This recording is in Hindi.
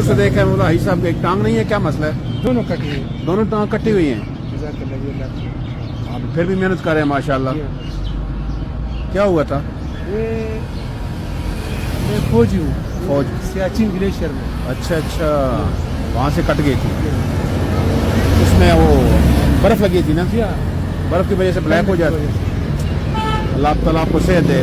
दूर से देखा है हाजी साहब एक टांग नहीं है, क्या मसला है? दोनों कटी हुई, दोनों टांग कटी हुई हैं, जज़ाकल्लाह। आप फिर भी मेहनत कर रहे हैं माशाल्लाह। क्या हुआ था? मैं फौजी हूँ, फौज? सियाचिन ग्लेशियर में। अच्छा अच्छा, वहाँ से कट गई थी, उसमें वो बर्फ लगी थी ना, बर्फ की वजह से ब्लैक हो जाती है। अल्लाह ताला आपको सेहत दे।